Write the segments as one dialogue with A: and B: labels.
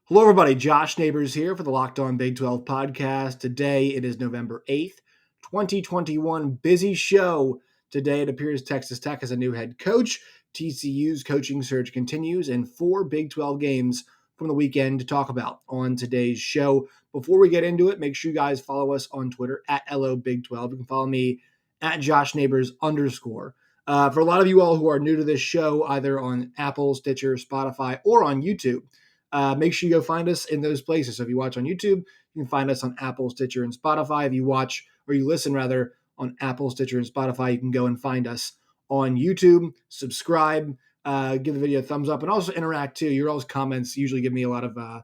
A: Hello, everybody. Josh Neighbors here for the Locked On Big 12 podcast. Today it is November 8th, 2021. Busy show. Today it appears Texas Tech has a new head coach. TCU's coaching surge continues, and 4 Big 12 games from the weekend to talk about on today's show. Before we get into it, make sure you guys follow us on Twitter at LOBig12. You can follow me at JoshNeighbors_. For a lot of you all who are new to this show, either on Apple, Stitcher, Spotify, or on YouTube, make sure you go find us in those places. So if you watch on YouTube, you can find us on Apple, Stitcher, and Spotify. If you watch, or you listen rather, on Apple, Stitcher, and Spotify, you can go and find us on YouTube. Subscribe, give the video a thumbs up, and also interact too. Your all's comments usually give me a lot of kind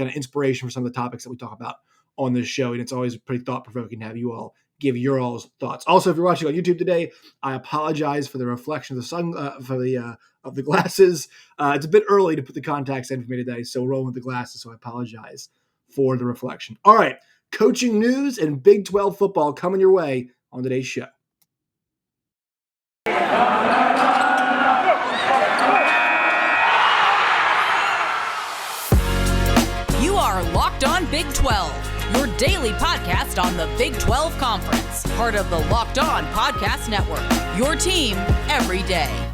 A: of inspiration for some of the topics that we talk about on this show, and it's always pretty thought-provoking to have you all give your all's thoughts. Also, if you're watching on YouTube today, I apologize for the reflection of the sun of the glasses. It's a bit early to put the contacts in for me today, so rolling with the glasses, so I apologize for the reflection. All right, coaching news and Big 12 football coming your way on today's show.
B: You are Locked On Big 12, your daily podcast on the Big 12 Conference, part of the Locked On Podcast Network, your team every day.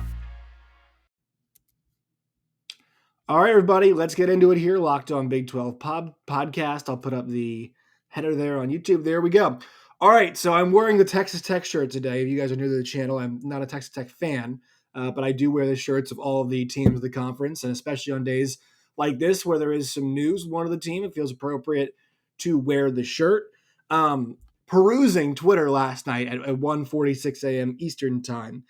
A: All right, everybody, let's get into it here. Locked On Big 12 podcast. I'll put up the header there on YouTube. There we go. All right, so I'm wearing the Texas Tech shirt today. If you guys are new to the channel, I'm not a Texas Tech fan, but I do wear the shirts of all of the teams of the conference, and especially on days like this where there is some news with one of the team, it feels appropriate to wear the shirt. Perusing Twitter last night at 1:46 a.m. Eastern time,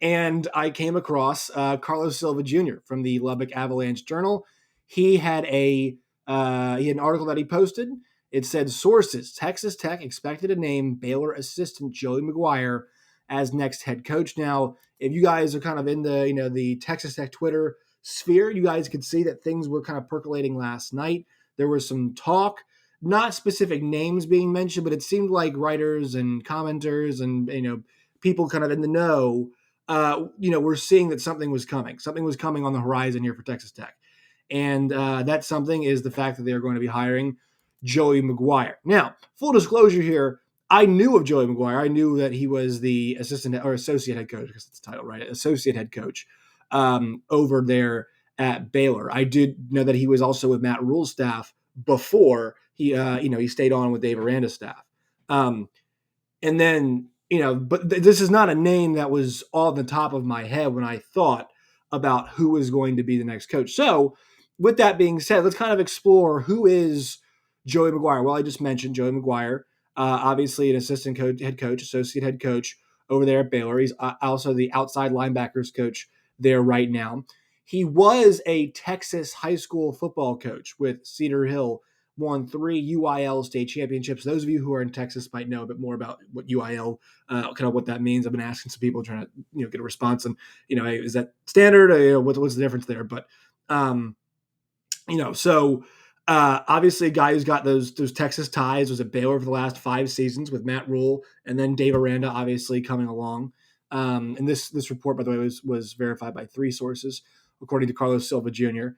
A: and I came across Carlos Silva Jr. from the Lubbock Avalanche Journal. He had an article that he posted. It said, sources, Texas Tech expected to name Baylor assistant Joey Mcguire as next head coach. Now, if you guys are kind of in the Texas Tech Twitter sphere, you guys could see that things were kind of percolating last night. There was some talk, not specific names being mentioned, but it seemed like writers and commenters and people kind of in the know, we're seeing that something was coming. Something was coming on the horizon here for Texas Tech. And that something is the fact that they're going to be hiring Joey Mcguire. Now, full disclosure here, I knew of Joey Mcguire. I knew that he was the assistant or associate head coach, because it's the title, right? Associate head coach over there at Baylor. I did know that he was also with Matt Rhule's staff before he stayed on with Dave Aranda's staff. And then, but this is not a name that was on the top of my head when I thought about who was going to be the next coach. So with that being said, let's kind of explore who is Joey Mcguire. Well, I just mentioned Joey Mcguire, obviously an assistant coach, head coach, associate head coach over there at Baylor. He's also the outside linebackers coach there right now. He was a Texas high school football coach with Cedar Hill, won 3 UIL state championships. Those of you who are in Texas might know a bit more about what UIL, kind of what that means. I've been asking some people trying to get a response, and hey, is that standard? Or, what's the difference there? But obviously a guy who's got those Texas ties, was at Baylor for the last 5 seasons with Matt Rhule, and then Dave Aranda obviously coming along. And this report, by the way, was verified by 3 sources, according to Carlos Silva Jr.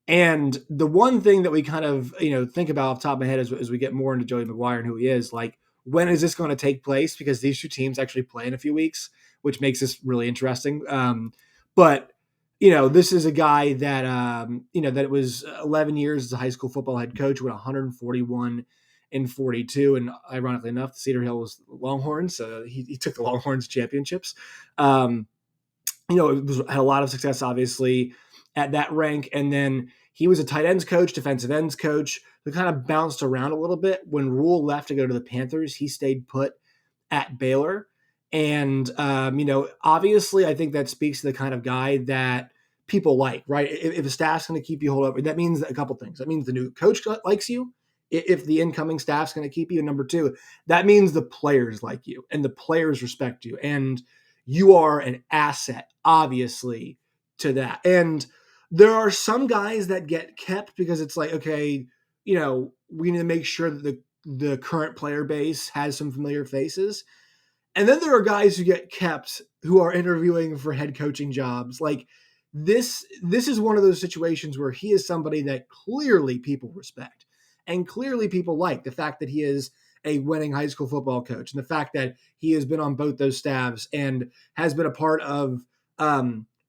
A: And the one thing that we kind of, think about off the top of my head as we get more into Joey Mcguire and who he is, like, when is this going to take place? Because these 2 teams actually play in a few weeks, which makes this really interesting. But this is a guy that, that it was 11 years as a high school football head coach, with 141 and 42. And ironically enough, Cedar Hill was Longhorns. So he took the Longhorns championships. Had a lot of success, obviously, at that rank. And then he was a tight ends coach, defensive ends coach, who kind of bounced around a little bit. When Rhule left to go to the Panthers, he stayed put at Baylor. And, obviously I think that speaks to the kind of guy that people like, right? If a staff's going to keep you hold up, that means a couple things. That means the new coach likes you. If the incoming staff's going to keep you. And number 2, that means the players like you and the players respect you. And you are an asset, obviously, to that. And there are some guys that get kept because it's like, okay, we need to make sure that the current player base has some familiar faces. And then there are guys who get kept who are interviewing for head coaching jobs. Like, this is one of those situations where he is somebody that clearly people respect and clearly people like. The fact that he is a winning high school football coach and the fact that he has been on both those staffs and has been a part of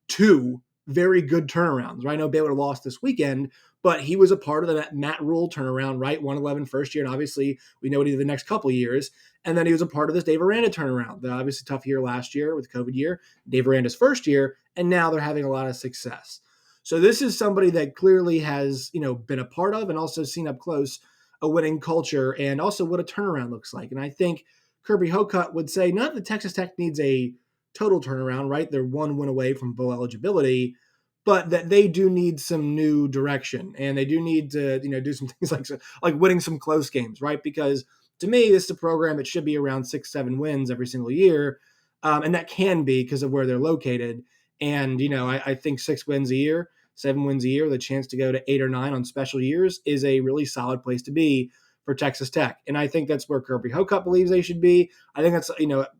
A: two very good turnarounds, right? I know Baylor lost this weekend, but he was a part of the Matt Rule turnaround, right? 111 first year, and obviously we know what he did the next couple of years. And then he was a part of this Dave Aranda turnaround. The obviously tough year last year with the COVID year, Dave Aranda's first year, and now they're having a lot of success. So this is somebody that clearly has, been a part of and also seen up close a winning culture and also what a turnaround looks like. And I think Kirby Hocutt would say not that Texas Tech needs a total turnaround, right? They're one win away from bowl eligibility, but that they do need some new direction and they do need to, do some things like winning some close games, right? Because to me, this is a program that should be around 6-7 wins every single year. And that can be because of where they're located. And, I think 6 wins a year, 7 wins a year, the chance to go to 8 or 9 on special years is a really solid place to be for Texas Tech. And I think that's where Kirby Hocutt believes they should be. I think that's,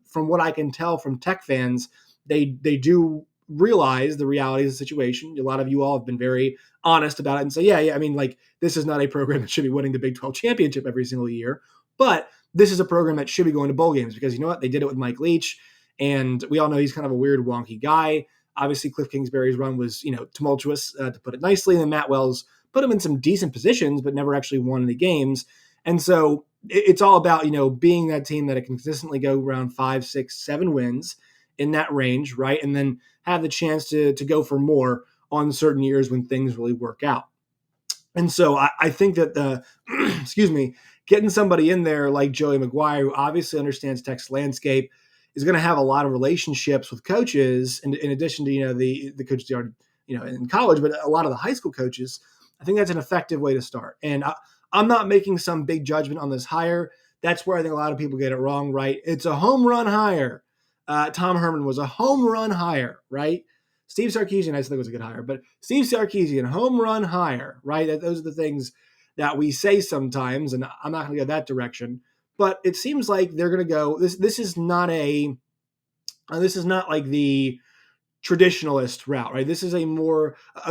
A: from what I can tell from Tech fans, they do realize the reality of the situation. A lot of you all have been very honest about it and say, yeah, I mean, this is not a program that should be winning the Big 12 championship every single year, but this is a program that should be going to bowl games because you know what? They did it with Mike Leach, and we all know he's kind of a weird, wonky guy. Obviously, Cliff Kingsbury's run was, tumultuous, to put it nicely, and then Matt Wells put him in some decent positions, but never actually won any games. And so it's all about, being that team that can consistently go around 5, 6, 7 wins in that range, right? And then have the chance to go for more on certain years when things really work out. And so I think that excuse me, getting somebody in there like Joey Mcguire, who obviously understands Tech's landscape, is going to have a lot of relationships with coaches, and in addition to, the coaches they already, in college, but a lot of the high school coaches. I think that's an effective way to start. And I'm not making some big judgment on this hire. That's where I think a lot of people get it wrong, right? It's a home run hire. Tom Herman was a home run hire, right? Steve Sarkisian, I think was a good hire, but Steve Sarkisian, home run hire, right? Those are the things that we say sometimes, and I'm not going to go that direction. But it seems like they're going to go. This is not like the traditionalist route, right? This is a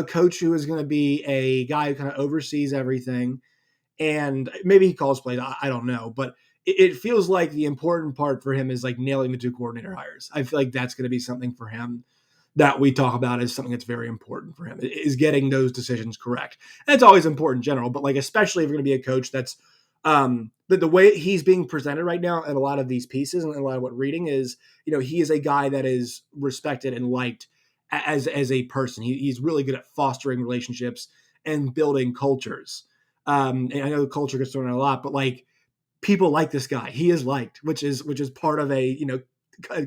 A: coach who is going to be a guy who kind of oversees everything, and maybe he calls plays. I don't know, but it feels like the important part for him is like nailing the 2 coordinator hires. I feel like that's going to be something for him that we talk about as something that's very important for him, is getting those decisions correct. And it's always important in general, but especially if you're going to be a coach that's the way he's being presented right now in a lot of these pieces and a lot of what reading is, he is a guy that is respected and liked as a person. He's really good at fostering relationships and building cultures. And I know the culture gets thrown out a lot, but people like this guy. He is liked, which is part of a,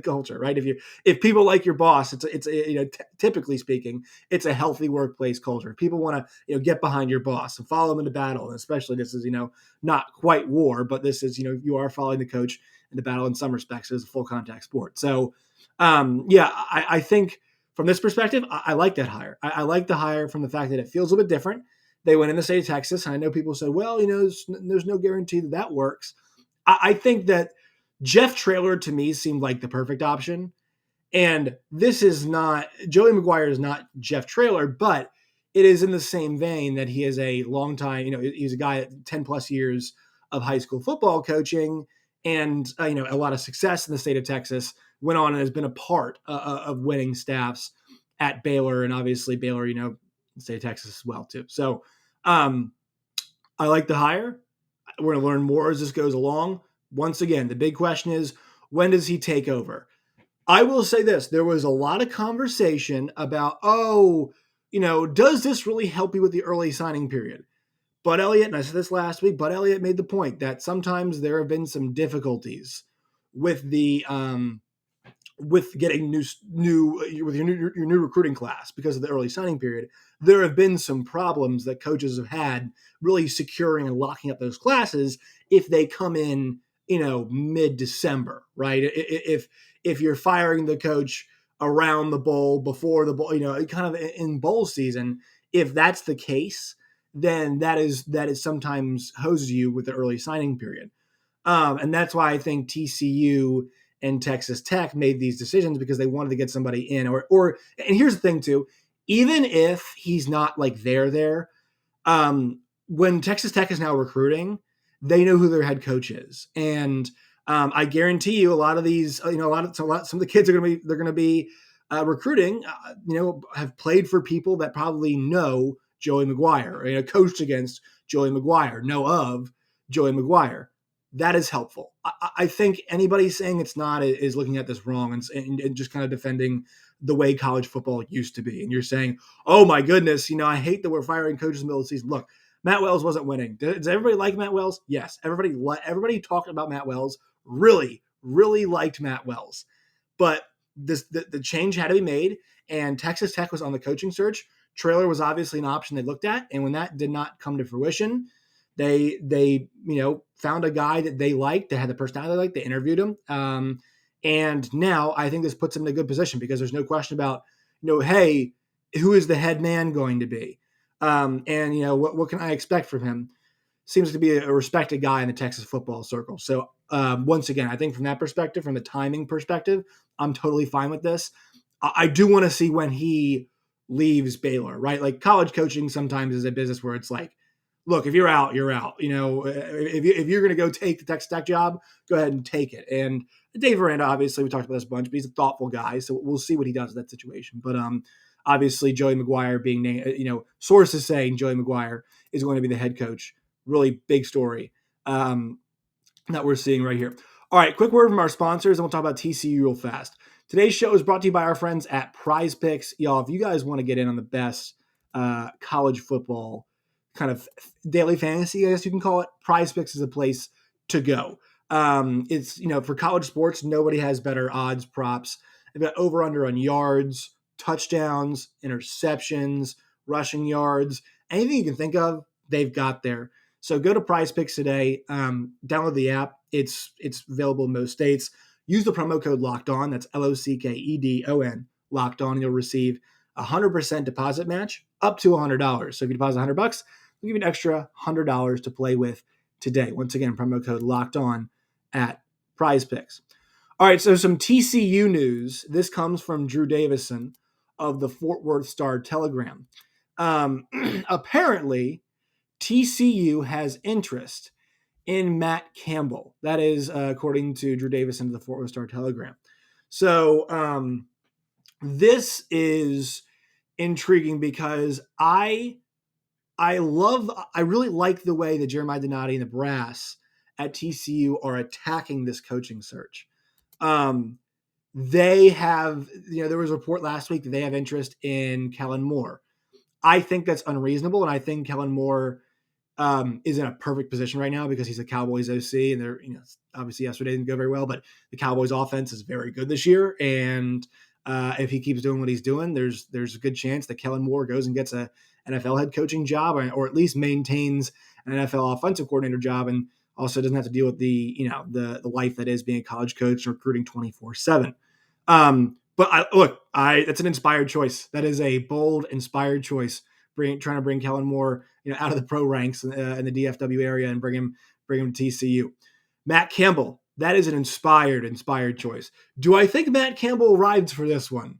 A: culture, right? If people like your boss, it's typically speaking, it's a healthy workplace culture. People want to, get behind your boss and follow him into battle. And especially this is, not quite war, but this is, you are following the coach in the battle in some respects. It's a full contact sport. So, I think from this perspective, I like that hire. I like the hire from the fact that it feels a bit different. They went in the state of Texas. And I know people say, well, there's no guarantee that works. I think that Jeff Traylor to me seemed like the perfect option. And this is not, Joey Mcguire is not Jeff Traylor, but it is in the same vein that he is a long time, he's a guy at 10 plus years of high school football coaching and, a lot of success in the state of Texas, went on and has been a part of winning staffs at Baylor. And obviously Baylor, the state of Texas as well too. So I like the hire. We're going to learn more as this goes along. Once again, the big question is, when does he take over? I will say this. There was a lot of conversation about, does this really help you with the early signing period? Bud Elliott, and I said this last week, Bud Elliott made the point that sometimes there have been some difficulties with the with getting your new recruiting class because of the early signing period. There have been some problems that coaches have had really securing and locking up those classes if they come in, mid-December, right? If you're firing the coach around the bowl, before the bowl, kind of in bowl season, if that's the case, then that is sometimes hoses you with the early signing period. And that's why I think TCU and Texas Tech made these decisions, because they wanted to get somebody in, and here's the thing too, even if he's not like there, when Texas Tech is now recruiting, they know who their head coach is, and I guarantee you, a lot of these, some of the kids are going to be recruiting, have played for people that probably know Joey Mcguire, coached against Joey Mcguire, know of Joey Mcguire. That is helpful. I think anybody saying it's not is looking at this wrong and just kind of defending the way college football used to be. And you're saying, oh my goodness, I hate that we're firing coaches in the middle of the season. Look, Matt Wells wasn't winning. Does everybody like Matt Wells? Yes. Everybody talked about Matt Wells, really, really liked Matt Wells. But the change had to be made, and Texas Tech was on the coaching search. Traylor was obviously an option they looked at, and when that did not come to fruition, they found a guy that they liked, that had the personality they liked. They interviewed him, and now I think this puts him in a good position because there's no question about hey, who is the head man going to be, and what can I expect from him? Seems to be a respected guy in the Texas football circle. So once again, I think from that perspective, from the timing perspective, I'm totally fine with this. I do want to see when he leaves Baylor, right? Like college coaching sometimes is a business where it's like, look, if you're out, you're out. If you're going to go take the Texas Tech job, go ahead and take it. And Dave Aranda, obviously, we talked about this a bunch, but he's a thoughtful guy, so we'll see what he does in that situation. But obviously, Joey Mcguire being named, sources saying Joey Mcguire is going to be the head coach. Really big story that we're seeing right here. All right, quick word from our sponsors, and we'll talk about TCU real fast. Today's show is brought to you by our friends at Prize Picks. Y'all, if you guys want to get in on the best college football kind of daily fantasy, I guess you can call it, Prize Picks is a place to go. It's, for college sports, nobody has better odds props. They've got over-under on yards, touchdowns, interceptions, rushing yards, anything you can think of, they've got there. So go to Prize Picks today. Download the app. It's available in most states. Use the promo code Locked On. That's LOCKEDON. Locked On. You'll receive 100% deposit match up to $100. So if you deposit $100, we'll give you an extra $100 to play with today. Once again, promo code Locked On at Prize Picks. All right, so some TCU news. This comes from Drew Davison of the Fort Worth Star-Telegram. Apparently, TCU has interest in Matt Campbell. That is according to Drew Davison of the Fort Worth Star-Telegram. So this is intriguing because I really like the way that Jeremiah Donati and the brass at TCU are attacking this coaching search. They have, there was a report last week that they have interest in Kellen Moore. I think that's unreasonable, and I think Kellen Moore is in a perfect position right now because he's a Cowboys OC, and they're, obviously yesterday didn't go very well, but the Cowboys offense is very good this year. And if he keeps doing what he's doing, there's a good chance that Kellen Moore goes and gets a NFL head coaching job, or at least maintains an NFL offensive coordinator job, and also doesn't have to deal with the life that is being a college coach and recruiting 24/7. But that's an inspired choice. That is a bold, inspired choice. Trying to bring Kellen Moore, out of the pro ranks in the DFW area and bring him to TCU. Matt Campbell, that is an inspired choice. Do I think Matt Campbell rides for this one?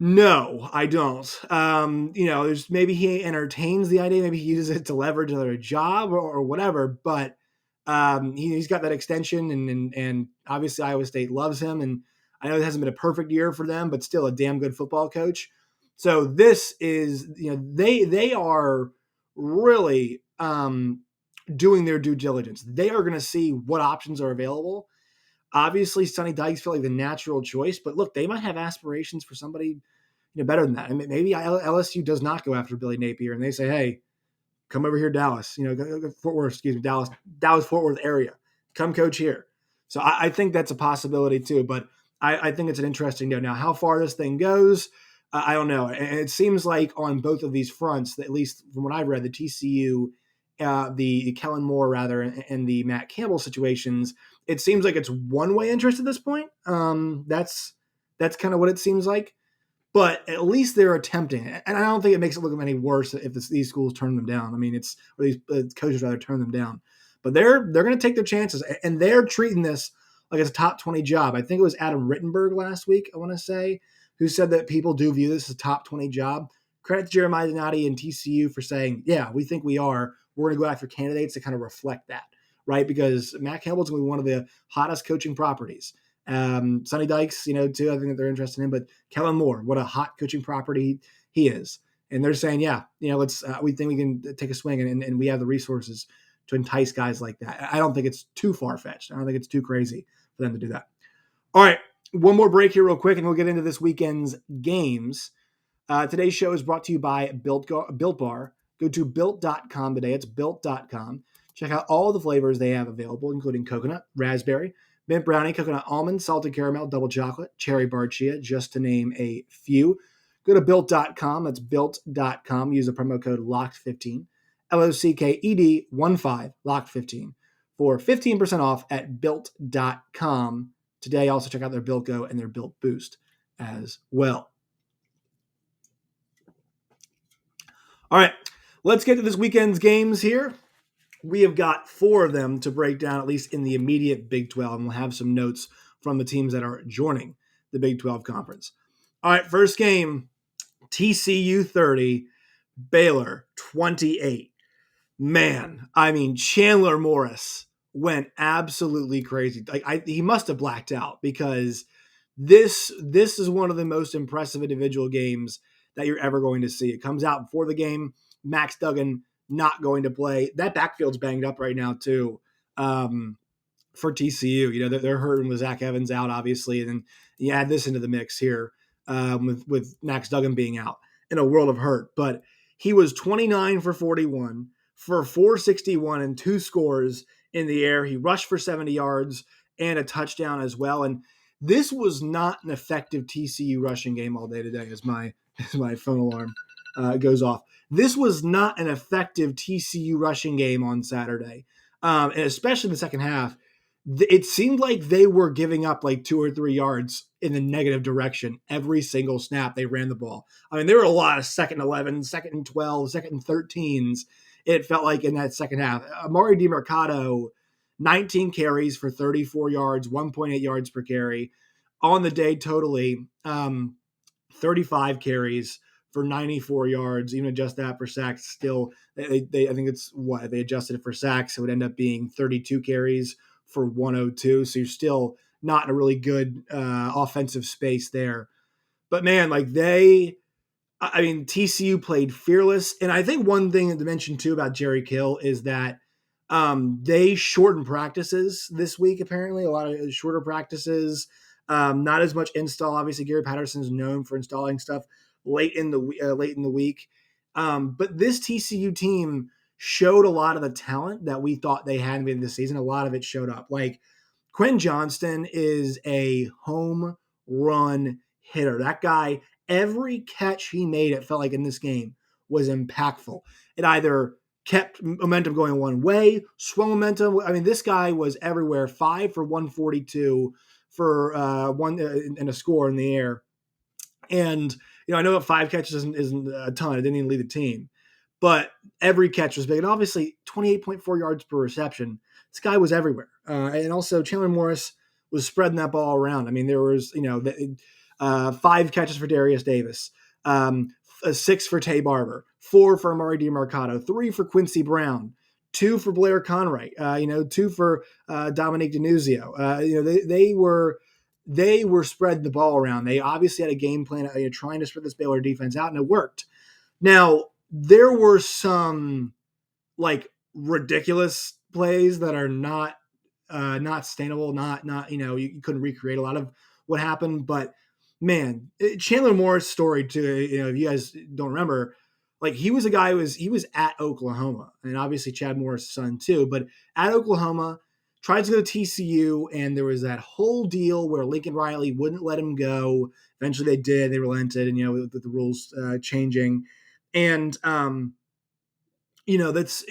A: No, I don't. There's maybe he entertains the idea, maybe he uses it to leverage another job or whatever, but he's got that extension and obviously Iowa State loves him, and I know it hasn't been a perfect year for them, but still a damn good football coach. So this is, they are really doing their due diligence. They are going to see what options are available. Obviously, Sonny Dykes felt like the natural choice, but look, they might have aspirations for somebody better than that. I mean, maybe LSU does not go after Billy Napier, and they say, "Hey, come over here, Dallas. Fort Worth, Dallas Fort Worth area. Come coach here." So I think that's a possibility too. But I think it's an interesting note. Now, how far this thing goes, I don't know. And it seems like on both of these fronts, at least from what I've read, the TCU, the Kellen Moore rather, and the Matt Campbell situations, it seems like it's one-way interest at this point. That's kind of what it seems like. But at least they're attempting it. And I don't think it makes it look any worse if these schools turn them down. I mean, these coaches rather turn them down. But they're going to take their chances, and they're treating this like it's a top 20 job. I think it was Adam Rittenberg last week, I want to say, who said that people do view this as a top 20 job. Credit to Jeremiah Donati and TCU for saying, yeah, we think we are. We're going to go after candidates to kind of reflect that, right? Because Matt Campbell's going to be one of the hottest coaching properties. Sonny Dykes, too, I think that they're interested in, but Kellen Moore, what a hot coaching property he is. And they're saying, yeah, let's, we think we can take a swing and we have the resources to entice guys like that. I don't think it's too far-fetched. I don't think it's too crazy for them to do that. All right, one more break here real quick, and we'll get into this weekend's games. Today's show is brought to you by Built Bar. Go to built.com today. It's built.com. Check out all the flavors they have available, including coconut, raspberry, mint brownie, coconut almond, salted caramel, double chocolate, cherry bar chia, just to name a few. Go to built.com. That's built.com. Use the promo code LOCKED15, LOCKED15, LOCKED15 for 15% off at built.com. Today, also check out their Built Go and their Built Boost as well. All right, let's get to this weekend's games here. We have got 4 of them to break down, at least in the immediate Big 12, and we'll have some notes from the teams that are joining the Big 12 Conference. All right, first game, TCU 30, Baylor 28. Man, I mean, Chandler Morris went absolutely crazy. He must have blacked out, because this is one of the most impressive individual games that you're ever going to see. It comes out before the game. Max Duggan not going to play. That backfield's banged up right now too, for TCU. They're hurting with Zach Evans out, obviously, and then you add this into the mix here, with Max Duggan being out, in a world of hurt. But he was 29 for 41 for 461 and 2 scores in the air. He rushed for 70 yards and a touchdown as well. And this was not an effective TCU rushing game all day today, as my phone alarm goes off. This was not an effective TCU rushing game on Saturday, and especially in the second half. It seemed like they were giving up like 2 or 3 yards in the negative direction every single snap they ran the ball. I mean, there were a lot of 2nd and 11, 2nd and 12, 2nd and 13s. It felt like in that second half. Amari DiMercato, 19 carries for 34 yards, 1.8 yards per carry. On the day totally, 35 carries for 94 yards. Even adjust that for sacks, still, I think it's what they adjusted it for sacks. It would end up being 32 carries for 102. So you're still not in a really good offensive space there. But man, TCU played fearless. And I think one thing to mention too about Jerry Kill is that they shortened practices this week, apparently. A lot of shorter practices, not as much install. Obviously, Gary Patterson is known for installing stuff late in the week. But this TCU team showed a lot of the talent that we thought they had in this season. A lot of it showed up. Like, Quinn Johnston is a home run hitter. That guy, every catch he made, it felt like in this game, was impactful. It either kept momentum going one way, swung momentum. I mean, this guy was everywhere. 5 for 142 for one and a score in the air. And I know that 5 catches isn't a ton. It didn't even lead the team, but every catch was big. And obviously, 28.4 yards per reception. This guy was everywhere. And also, Chandler Morris was spreading that ball around. I mean, there was 5 catches for Darius Davis, 6 for Tay Barber, 4 for Amari DiMercato, 3 for Quincy Brown, 2 for Blair Conright, 2 for Dominique Denuzio. They were spreading the ball around. They obviously had a game plan, trying to spread this Baylor defense out, and it worked. Now, there were some ridiculous plays that are not sustainable, you couldn't recreate a lot of what happened, but man, Chandler Morris' story too, if you guys don't remember, he was a guy he was at Oklahoma, and obviously Chad Morris' son too, but at Oklahoma, tried to go to TCU, and there was that whole deal where Lincoln Riley wouldn't let him go. Eventually they did, they relented, and with the rules changing. And that's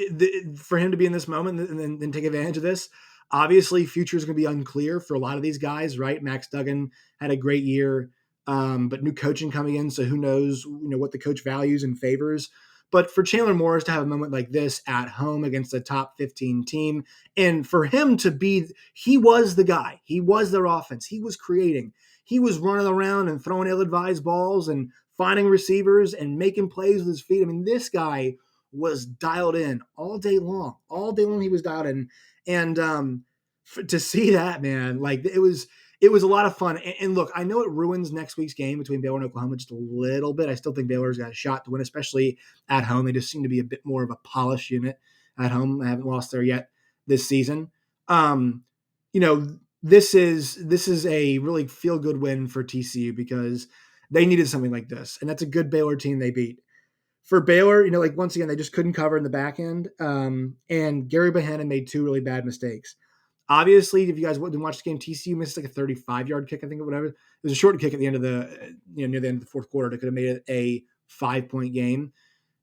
A: for him to be in this moment and then take advantage of this. Obviously, future is going to be unclear for a lot of these guys, right? Max Duggan had a great year, but new coaching coming in, so who knows, what the coach values and favors. But for Chandler Morris to have a moment like this at home against a top 15 team, and for him to he was the guy, he was their offense, he was creating, he was running around and throwing ill-advised balls and finding receivers and making plays with his feet. I mean, this guy was dialed in all day long. All day long he was dialed in. And to see that, man, like it was a lot of fun. And look, I know it ruins next week's game between Baylor and Oklahoma just a little bit. I still think Baylor's got a shot to win, especially at home. They just seem to be a bit more of a polished unit at home. I haven't lost there yet this season. This is a really feel-good win for TCU because they needed something like this. And that's a good Baylor team they beat. For Baylor, once again, they just couldn't cover in the back end. And Gary Bohannon made two really bad mistakes. Obviously, if you guys didn't watch the game, TCU missed like a 35-yard kick, I think, or whatever. It was a short kick at the end of near the end of the fourth quarter that could have made it a 5-point game.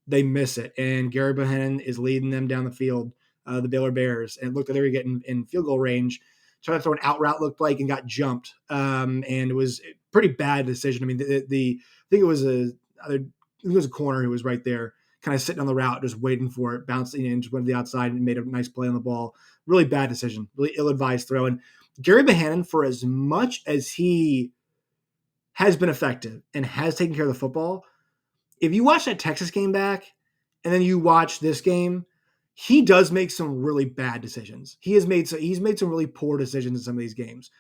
A: They miss it, and Gary Bohannon is leading them down the field, the Baylor Bears, and it looked like they were getting in field goal range. Tried to throw an out route, looked like, and got jumped. And it was a pretty bad decision. I mean, I think it was a corner who was right there, kind of sitting on the route, just waiting for it, bouncing in, just went to the outside and made a nice play on the ball. Really bad decision, really ill-advised throw. And Gary Bohannon, for as much as he has been effective and has taken care of the football, if you watch that Texas game back and then you watch this game, he does make some really bad decisions. He's made some really poor decisions in some of these games.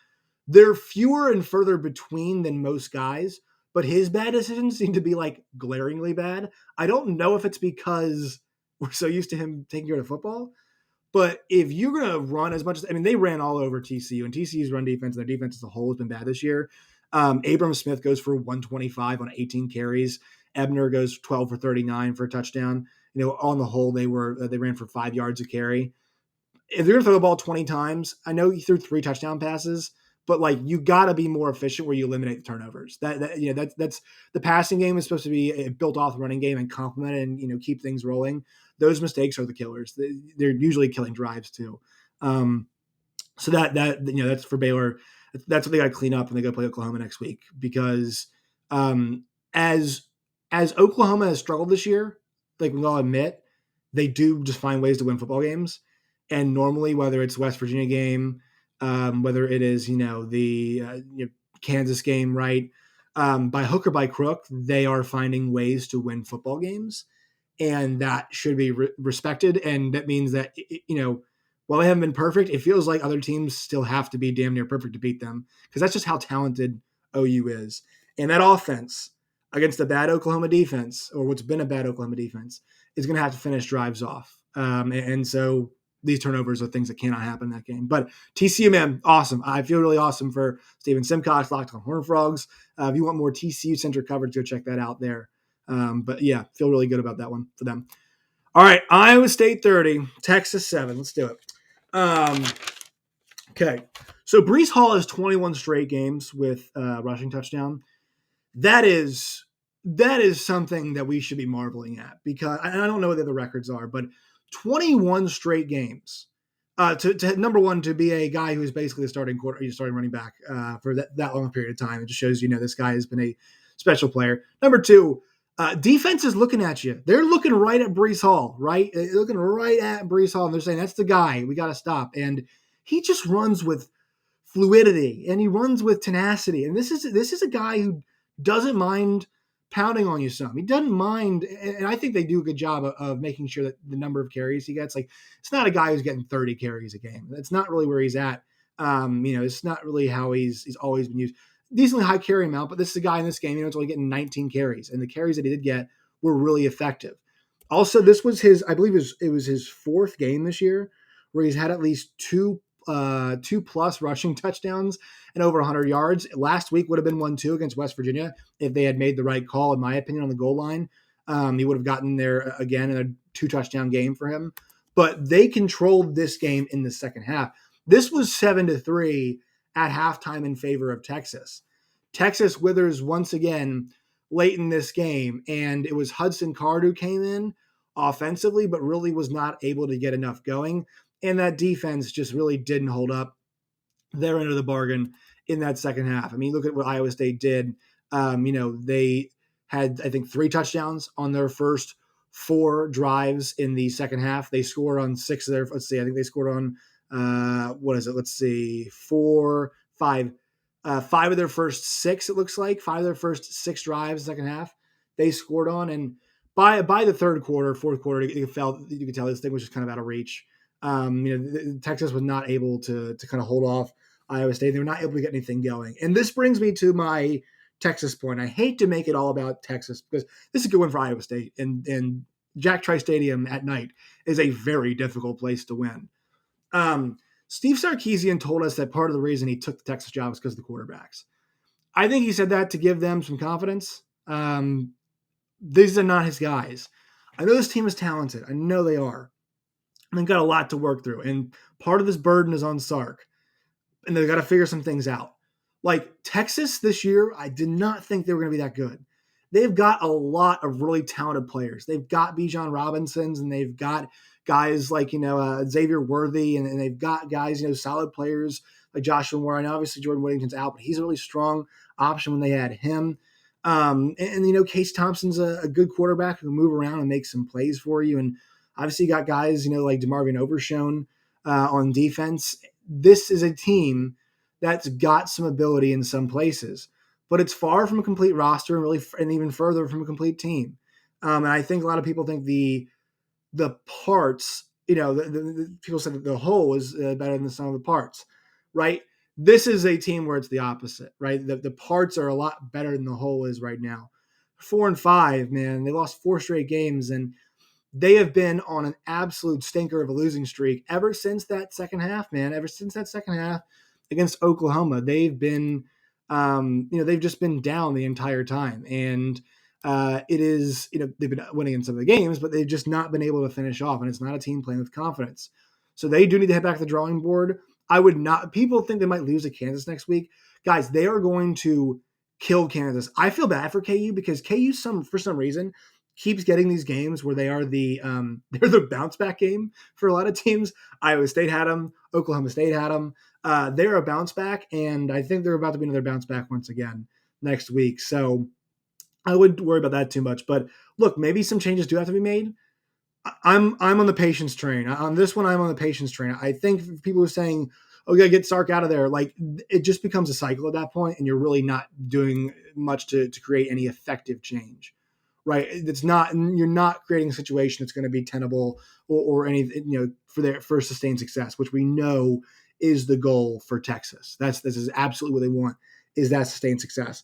A: They're fewer and further between than most guys, but his bad decisions seem to be like glaringly bad. I don't know if it's because we're so used to him taking care of the football, but if you're going to run as much as, they ran all over TCU, and TCU's run defense, and their defense as a whole has been bad this year. Abram Smith goes for 125 on 18 carries. Ebner goes 12 for 39 for a touchdown. On the whole, they ran for 5 yards a carry. If they're going to throw the ball 20 times, I know he threw 3 touchdown passes, but you got to be more efficient where you eliminate the turnovers. That's the passing game is supposed to be a built off running game and complement it and keep things rolling. Those mistakes are the killers. They're usually killing drives too. So that's for Baylor. That's what they got to clean up when they go play Oklahoma next week, because as Oklahoma has struggled this year, like we all admit, they do just find ways to win football games. And normally, whether it's West Virginia game, whether it is the Kansas game, right, by hook or by crook, they are finding ways to win football games, and that should be respected. And that means that while they haven't been perfect, it feels like other teams still have to be damn near perfect to beat them, because that's just how talented OU is. And that offense against a bad Oklahoma defense, or what's been a bad Oklahoma defense, is going to have to finish drives off. And so these turnovers are things that cannot happen in that game. But TCU, man, awesome. I feel really awesome for Steven Simcox, Locked on Horned Frogs. If you want more TCU-centric coverage, go check that out there. But yeah, feel really good about that one for them. All right, Iowa State 30, Texas 7. Let's do it. Okay, so Breece Hall has 21 straight games with rushing touchdown. That is something that we should be marveling at, because I don't know what the other records are, but 21 straight games. To number one, to be a guy who is basically the starting running back for that long period of time, it just shows this guy has been a special player. Number two, defense is looking at you. They're looking right at Breece Hall, right? They're looking right at Breece Hall, and they're saying that's the guy we got to stop. And he just runs with fluidity, and he runs with tenacity. And this is a guy who doesn't mind pounding on you some. He doesn't mind, and I think they do a good job of making sure that the number of carries he gets, it's not a guy who's getting 30 carries a game. That's not really where he's at. It's not really how he's always been used. Decently high carry amount, but this is a guy in this game, it's only getting 19 carries, and the carries that he did get were really effective. Also, this was I believe it was his 4th game this year where he's had at least two plus rushing touchdowns and over 100 yards. Last week would have been 1-2 against West Virginia if they had made the right call, in my opinion, on the goal line. He would have gotten there again in a 2-touchdown game for him. But they controlled this game in the second half. This was 7-3 at halftime in favor of Texas. Texas withers once again late in this game, and it was Hudson Card who came in offensively, but really was not able to get enough going. And that defense just really didn't hold up their end of the bargain in that second half. Look at what Iowa State did. They had, I think, 3 touchdowns on their first 4 drives in the second half. They scored on 6 of their, I think they scored on, 4, 5. 5 of their first 6, it looks like 5 of their first 6 drives, second half, they scored on. And by the third quarter, fourth quarter, you could tell this thing was just kind of out of reach. Texas was not able to kind of hold off Iowa State. They were not able to get anything going. And this brings me to my Texas point. I hate to make it all about Texas because this is a good one for Iowa State. And Jack Trice Stadium at night is a very difficult place to win. Steve Sarkisian told us that part of the reason he took the Texas job was because of the quarterbacks. I think he said that to give them some confidence. These are not his guys. I know this team is talented. I know they are. And they've got a lot to work through. And part of this burden is on Sark. And they've got to figure some things out. Like Texas this year, I did not think they were going to be that good. They've got a lot of really talented players. They've got Bijan Robinsons, and they've got guys like, Xavier Worthy, and they've got guys, solid players like Joshua Moore. I know obviously Jordan Whittington's out, but he's a really strong option when they had him. Case Thompson's a good quarterback who can move around and make some plays for you. And obviously you got guys, like DeMarvion Overshone on defense. This is a team that's got some ability in some places, but it's far from a complete roster and even further from a complete team. And I think a lot of people think the parts, the people said that the whole is better than the sum of the parts, right? This is a team where it's the opposite, right? The parts are a lot better than the whole is right now. 4-5, man. They lost 4 straight games, and they have been on an absolute stinker of a losing streak ever since that second half, man. Ever since that second half against Oklahoma, they've been, they've just been down the entire time. And it is, they've been winning in some of the games, but they've just not been able to finish off. And it's not a team playing with confidence. So they do need to head back to the drawing board. People think they might lose to Kansas next week. Guys, they are going to kill Kansas. I feel bad for KU because KU, for some reason, keeps getting these games where they are they're the bounce back game for a lot of teams. Iowa State had them. Oklahoma State had them. They're a bounce back, and I think they're about to be another bounce back once again next week. So I wouldn't worry about that too much. But look, maybe some changes do have to be made. I'm on the patience train. On this one, I'm on the patience train. I think people are saying, oh, we got to get Sark out of there. Like, it just becomes a cycle at that point, and you're really not doing much to create any effective change. Right. You're not creating a situation that's going to be tenable or anything, for sustained success, which we know is the goal for Texas. This is absolutely what they want, is that sustained success.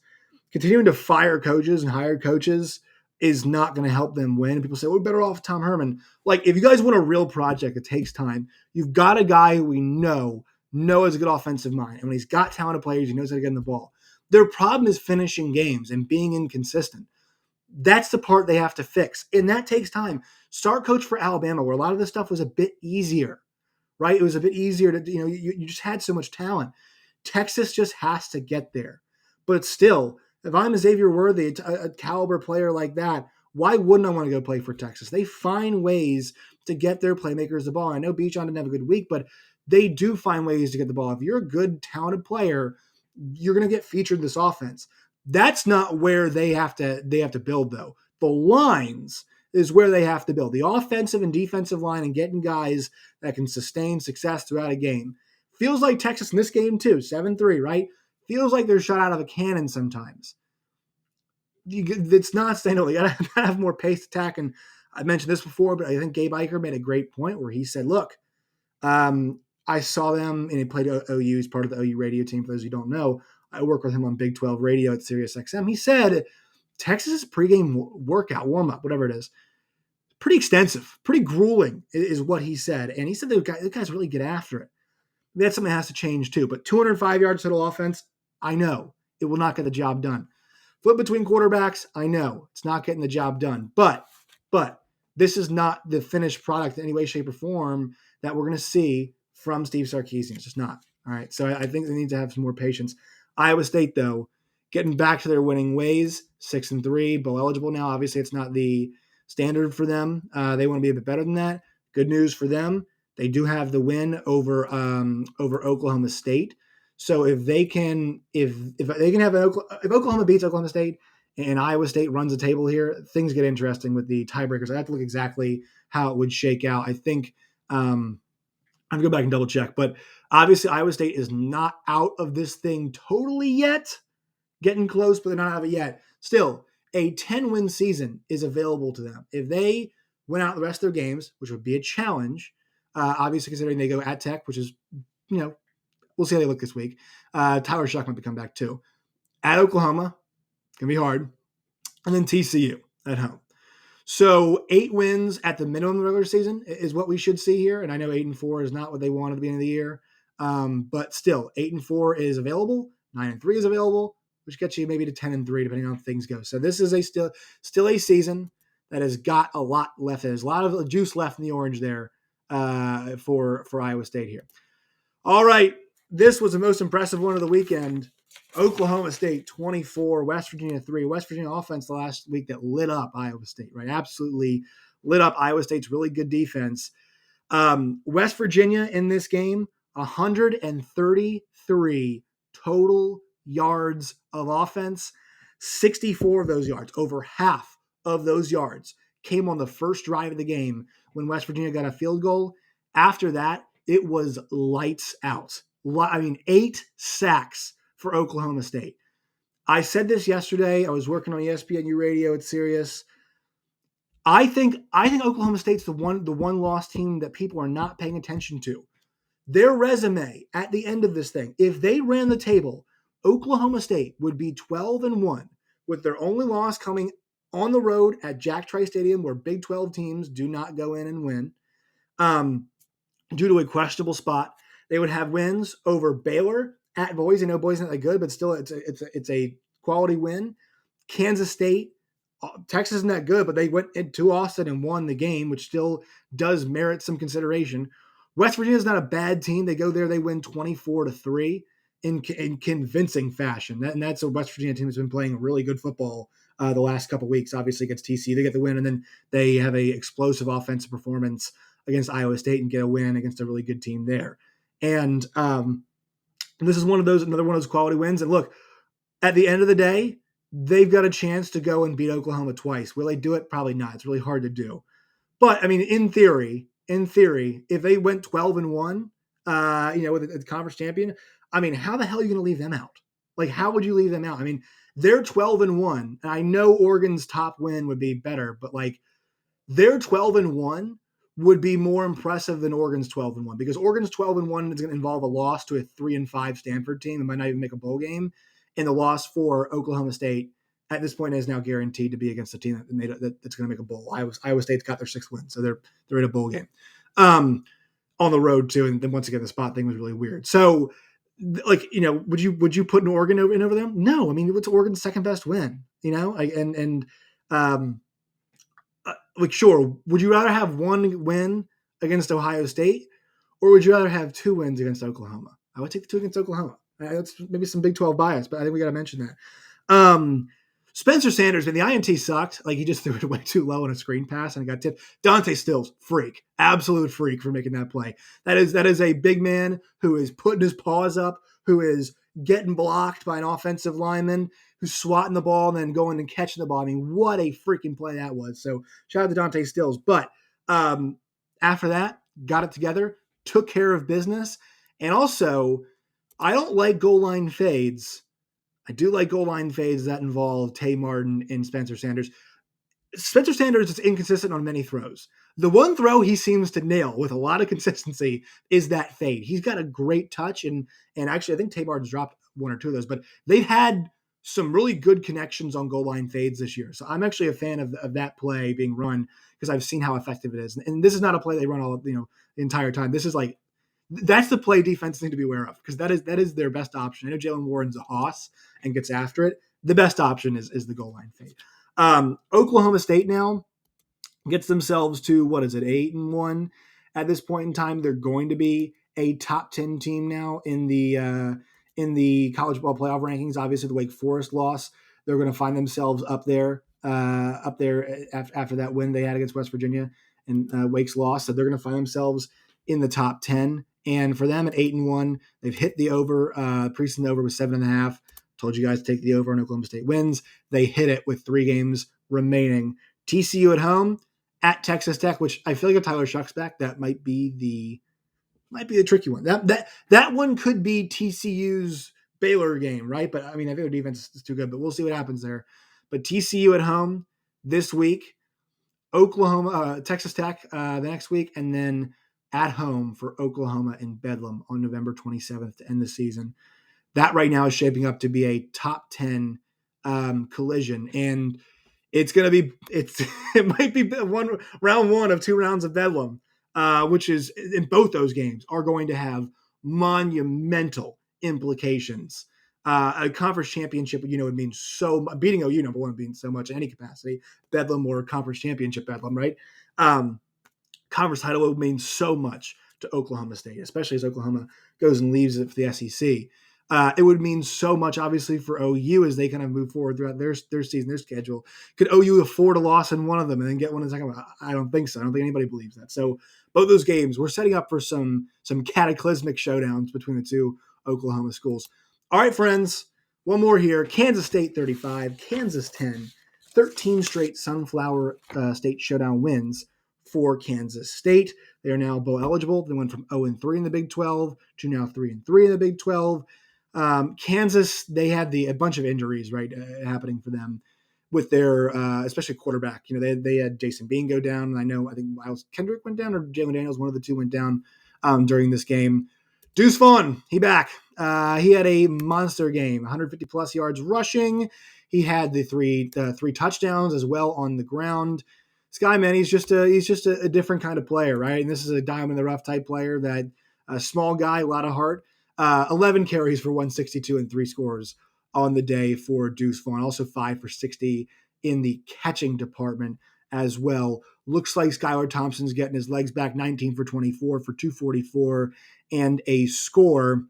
A: Continuing to fire coaches and hire coaches is not going to help them win. People say, we're better off Tom Herman. Like, if you guys want a real project, it takes time. You've got a guy who we know has a good offensive mind. And when he's got talented players, he knows how to get in the ball. Their problem is finishing games and being inconsistent. That's the part they have to fix. And that takes time. Start coach for Alabama, where a lot of this stuff was a bit easier, right? It was a bit easier to, you just had so much talent. Texas just has to get there. But still, if I'm a Xavier Worthy, a caliber player like that, why wouldn't I want to go play for Texas? They find ways to get their playmakers the ball. I know Bijan didn't have a good week, but they do find ways to get the ball. If you're a good, talented player, you're going to get featured in this offense. That's not where they have to build, though. The lines is where they have to build. The offensive and defensive line and getting guys that can sustain success throughout a game. Feels like Texas in this game, too. 7-3, right? Feels like they're shot out of a cannon sometimes. It's not sustainable. You got to have more paced attack. And I mentioned this before, but I think Gabe Eicher made a great point where he said, look, I saw them, and he played OU. He's part of the OU radio team, for those who don't know. I work with him on Big 12 radio at SiriusXM. He said Texas' pregame workout, warm-up, whatever it is, pretty extensive, pretty grueling is what he said. And he said the guys really get after it. That's something that has to change too. But 205 yards total offense, I know it will not get the job done. Flip between quarterbacks, I know it's not getting the job done. But this is not the finished product in any way, shape, or form that we're going to see from Steve Sarkisian. It's just not. All right. So I think they need to have some more patience. Iowa State, though, getting back to their winning ways, 6-3, bowl eligible now. Obviously, it's not the standard for them. They want to be a bit better than that. Good news for them. They do have the win over Oklahoma State. So if Oklahoma beats Oklahoma State and Iowa State runs the table here, things get interesting with the tiebreakers. I have to look exactly how it would shake out. I think I'm going to go back and double check. But obviously, Iowa State is not out of this thing totally yet. Getting close, but they're not out of it yet. Still, a 10-win season is available to them. If they win out the rest of their games, which would be a challenge, obviously considering they go at Tech, which is, we'll see how they look this week. Tyler Shuck might be coming back too. At Oklahoma, going to be hard. And then TCU at home. So 8 wins at the minimum of the regular season is what we should see here. And I know 8-4 is not what they want at the beginning of the year. But still, 8-4 is available. 9-3 is available, which gets you maybe to 10-3, depending on how things go. So this is still a season that has got a lot left. There's a lot of juice left in the orange there for Iowa State here. All right, this was the most impressive one of the weekend. Oklahoma State 24, West Virginia 3. West Virginia offense the last week that lit up Iowa State, right? Absolutely lit up Iowa State's really good defense. West Virginia in this game, 133 total yards of offense. 64 of those yards, over half of those yards, came on the first drive of the game when West Virginia got a field goal. After that, it was lights out. 8 sacks for Oklahoma State. I said this yesterday. I was working on ESPNU radio at Sirius. I think Oklahoma State's the one lost team that people are not paying attention to. Their resume at the end of this thing, if they ran the table, Oklahoma State would be 12-1, with their only loss coming on the road at Jack Trice Stadium, where Big 12 teams do not go in and win, due to a questionable spot. They would have wins over Baylor at Boise. I know Boise not that good, but still it's a quality win. Kansas State, Texas isn't that good, but they went into Austin and won the game, which still does merit some consideration. West Virginia is not a bad team. They go there, they win 24-3 in convincing fashion. And that's a West Virginia team that's been playing really good football the last couple of weeks. Obviously against TCU, they get the win, and then they have a explosive offensive performance against Iowa State and get a win against a really good team there. And this is another one of those quality wins. And look, at the end of the day, they've got a chance to go and beat Oklahoma twice. Will they do it? Probably not. It's really hard to do. But I mean, in theory, if they went 12-1, with a conference champion, I mean, how the hell are you going to leave them out? Like, how would you leave them out? I mean, they're 12-1, and I know Oregon's top win would be better, but like, their 12-1 would be more impressive than Oregon's 12-1, because Oregon's 12-1 is going to involve a loss to a 3-5 Stanford team that might not even make a bowl game, and the loss for Oklahoma State at this point is now guaranteed to be against a team that's going to make a bowl. Iowa State's got their 6th win, so they're in a bowl game on the road too. And then once again, the spot thing was really weird. So, like, would you put an Oregon over them? No, I mean, what's Oregon's second best win? Sure. Would you rather have one win against Ohio State, or would you rather have 2 wins against Oklahoma? I would take the 2 against Oklahoma. That's maybe some Big 12 bias, but I think we got to mention that. Spencer Sanders, man, the INT sucked. Like, he just threw it way too low on a screen pass and it got tipped. Dante Stills, freak, absolute freak for making that play. That is a big man who is putting his paws up, who is getting blocked by an offensive lineman, who's swatting the ball and then going and catching the ball. I mean, what a freaking play that was. So shout out to Dante Stills. But after that, got it together, took care of business. And also, I don't like goal line fades. I do like goal line fades that involve Tay Martin and Spencer Sanders. Spencer Sanders is inconsistent on many throws. The one throw he seems to nail with a lot of consistency is that fade. He's got a great touch, and actually I think Tay Martin's dropped 1 or 2 of those, but they've had some really good connections on goal line fades this year. So I'm actually a fan of that play being run because I've seen how effective it is. And this is not a play they run all the entire time. This is like, that's the play defense need to be aware of, because that is their best option. I know Jalen Warren's a hoss and gets after it. The best option is the goal line fade. Oklahoma State now gets themselves to, 8-1 at this point in time. They're going to be a top 10 team now in the college ball playoff rankings. Obviously, the Wake Forest loss, they're going to find themselves up there after that win they had against West Virginia and Wake's loss. So they're going to find themselves in the top 10. And for them at 8-1, they've hit the over. Preseason over was 7.5. Told you guys to take the over on Oklahoma State wins. They hit it with 3 games remaining. TCU at home at Texas Tech, which I feel like if Tyler Shuck's back, that might be the might be a tricky one. That one could be TCU's Baylor game, right? But I mean, I think their defense is too good, but we'll see what happens there. But TCU at home this week, Oklahoma, Texas Tech the next week, and then at home for Oklahoma in Bedlam on November 27th to end the season. That right now is shaping up to be a top 10 collision, and it's going to be it might be round one of 2 rounds of Bedlam, which is in both those games are going to have monumental implications. A conference championship, would mean beating OU number one would mean so much in any capacity. Bedlam or conference championship Bedlam, right? Conference title would mean so much to Oklahoma State, especially as Oklahoma goes and leaves it for the SEC. It would mean so much, obviously, for OU as they kind of move forward throughout their season, their schedule. Could OU afford a loss in one of them and then get one in the second one? I don't think so. I don't think anybody believes that. So both those games, we're setting up for some cataclysmic showdowns between the two Oklahoma schools. All right, friends, one more here. Kansas State 35, Kansas 10, 13 straight Sunflower State Showdown wins for Kansas State. They are now bowl eligible. They went from 0-3 in the Big 12 to now 3-3 in the Big 12. Kansas, they had a bunch of injuries, right, happening for them with their, especially quarterback. They had Jason Bean go down, and I think Miles Kendrick went down, or Jalen Daniels, one of the two went down during this game. Deuce Vaughn, he back. He had a monster game, 150-plus yards rushing. He had the three touchdowns as well on the ground. This guy, man, he's just a different kind of player, right? And this is a diamond in the rough type player, that a small guy, a lot of heart. 11 carries for 162 and 3 scores on the day for Deuce Vaughn. Also 5 for 60 in the catching department as well. Looks like Skylar Thompson's getting his legs back, 19 for 24 for 244 and a score.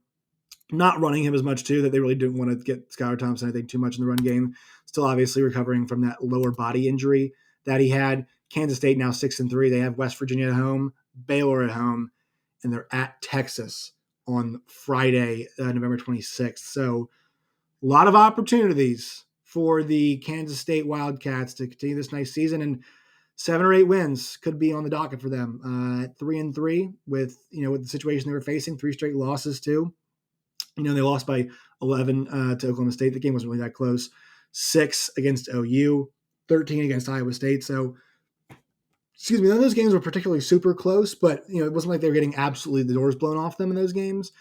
A: Not running him as much, too, that they really didn't want to get Skylar Thompson, I think, too much in the run game. Still obviously recovering from that lower body injury that he had. Kansas State now 6-3. They have West Virginia at home, Baylor at home, and they're at Texas on Friday, November 26th. So a lot of opportunities for the Kansas State Wildcats to continue this nice season, and 7 or 8 wins could be on the docket for them. At 3-3 with the situation they were facing, 3 straight losses too. They lost by 11 to Oklahoma State. The game wasn't really that close. 6 against OU, 13 against Iowa State. So, none of those games were particularly super close, but it wasn't like they were getting absolutely the doors blown off them in those games.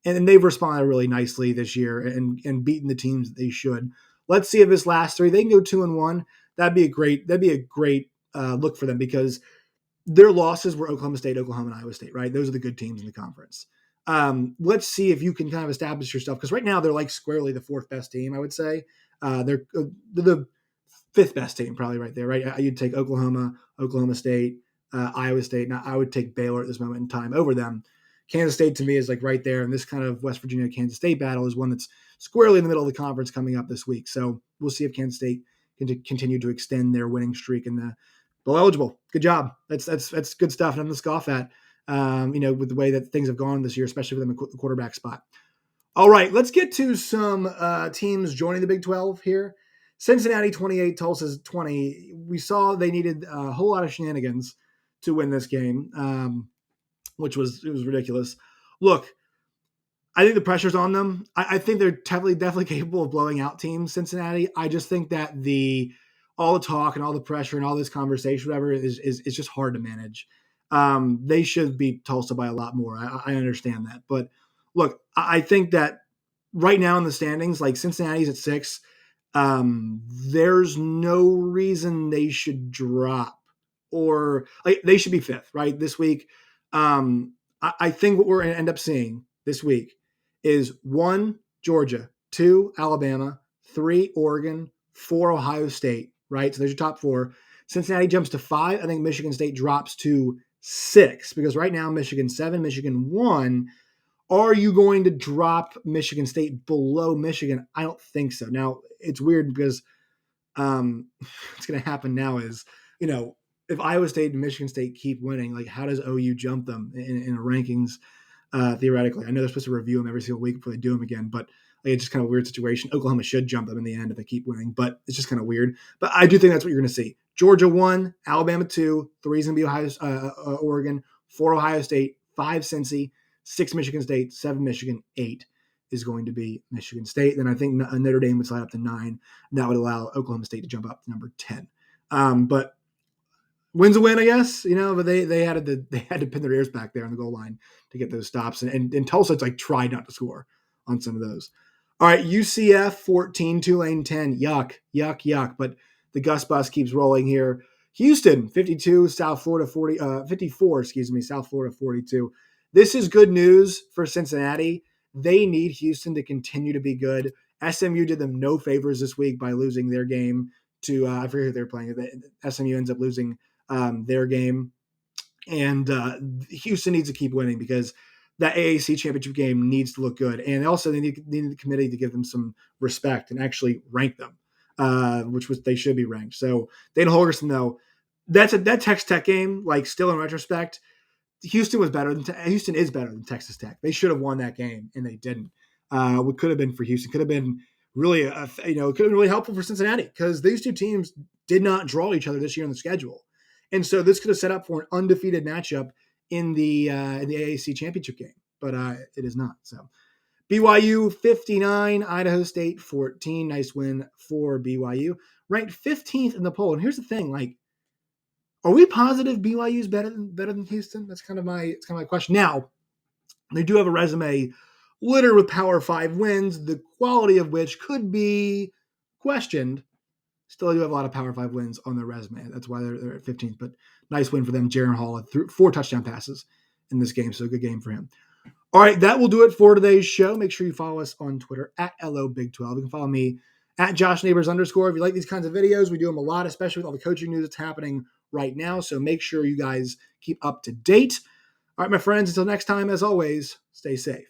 A: And they've responded really nicely this year and beaten the teams that they should. Let's see if this last 3 they can go 2-1. That'd be a great look for them, because their losses were Oklahoma State, Oklahoma, and Iowa State, right? Those are the good teams in the conference. Let's see if you can kind of establish yourself, because right now they're like squarely the 4th best team, I would say. They're the 5th best team, probably right there, right? You'd take Oklahoma, Oklahoma State, Iowa State. Now, I would take Baylor at this moment in time over them. Kansas State, to me, is like right there, and this kind of West Virginia-Kansas State battle is one that's squarely in the middle of the conference coming up this week. So we'll see if Kansas State can continue to extend their winning streak in the bowl eligible. Good job. That's good stuff. Nothing to scoff at, with the way that things have gone this year, especially for them at the quarterback spot. All right, let's get to some teams joining the Big 12 here. Cincinnati 28, Tulsa 20. We saw they needed a whole lot of shenanigans to win this game, which was ridiculous. Look, I think the pressure's on them. I think they're definitely capable of blowing out teams, Cincinnati. I just think that all the talk and all the pressure and all this conversation, whatever, is just hard to manage. They should beat Tulsa by a lot more. I understand that. But look, I think that right now in the standings, like Cincinnati's at 6, there's no reason they should drop, or like they should be 5th, right? This week. I think what we're going to end up seeing this week is 1, Georgia, 2, Alabama, 3, Oregon, 4, Ohio State, right? So there's your top 4. Cincinnati jumps to 5. I think Michigan State drops to 6, because right now Michigan 7, Michigan 1. Are you going to drop Michigan State below Michigan? I don't think so. Now, it's weird because what's going to happen now is, if Iowa State and Michigan State keep winning, like how does OU jump them in rankings theoretically? I know they're supposed to review them every single week before they do them again, but it's just kind of a weird situation. Oklahoma should jump them in the end if they keep winning, but it's just kind of weird. But I do think that's what you're going to see. Georgia 1, Alabama 2, 3 is going to be Oregon, 4 Ohio State, 5 Cincy, 6 Michigan State, 7 Michigan, 8 is going to be Michigan State. Then I think Notre Dame would slide up to 9. And that would allow Oklahoma State to jump up to number 10. But win's a win, I guess, but they had to pin their ears back there on the goal line to get those stops. And Tulsa tried not to score on some of those. All right, UCF 14, Tulane 10. Yuck, yuck, yuck. But the Gus bus keeps rolling here. Houston 52, South Florida 54, South Florida 42. This is good news for Cincinnati. They need Houston to continue to be good. SMU did them no favors this week by losing their game to I forget who they're playing. SMU ends up losing their game, and Houston needs to keep winning because that AAC championship game needs to look good. And also they need the committee to give them some respect and actually rank them, which they should be ranked. So Dana Holgerson, though, that Texas Tech game, still in retrospect, Houston is better than Texas Tech. They should have won that game, and they didn't. What could have been for Houston could have been really, it could have been really helpful for Cincinnati because these two teams did not draw each other this year on the schedule, and so this could have set up for an undefeated matchup in the AAC championship game, but it is not. So BYU 59, Idaho State 14. Nice win for BYU, ranked 15th in the poll. And here's the thing, are we positive BYU is better than Houston? That's kind of my question. Now, they do have a resume littered with Power 5 wins, the quality of which could be questioned. Still do have a lot of Power 5 wins on their resume. That's why they're at 15th. But nice win for them. Jaron Hall had 4 touchdown passes in this game, so a good game for him. All right, that will do it for today's show. Make sure you follow us on Twitter at LOBig12. You can follow me at @JoshNeighbors_. If you like these kinds of videos, we do them a lot, especially with all the coaching news that's happening right now. So make sure you guys keep up to date. All right, my friends, until next time, as always, stay safe.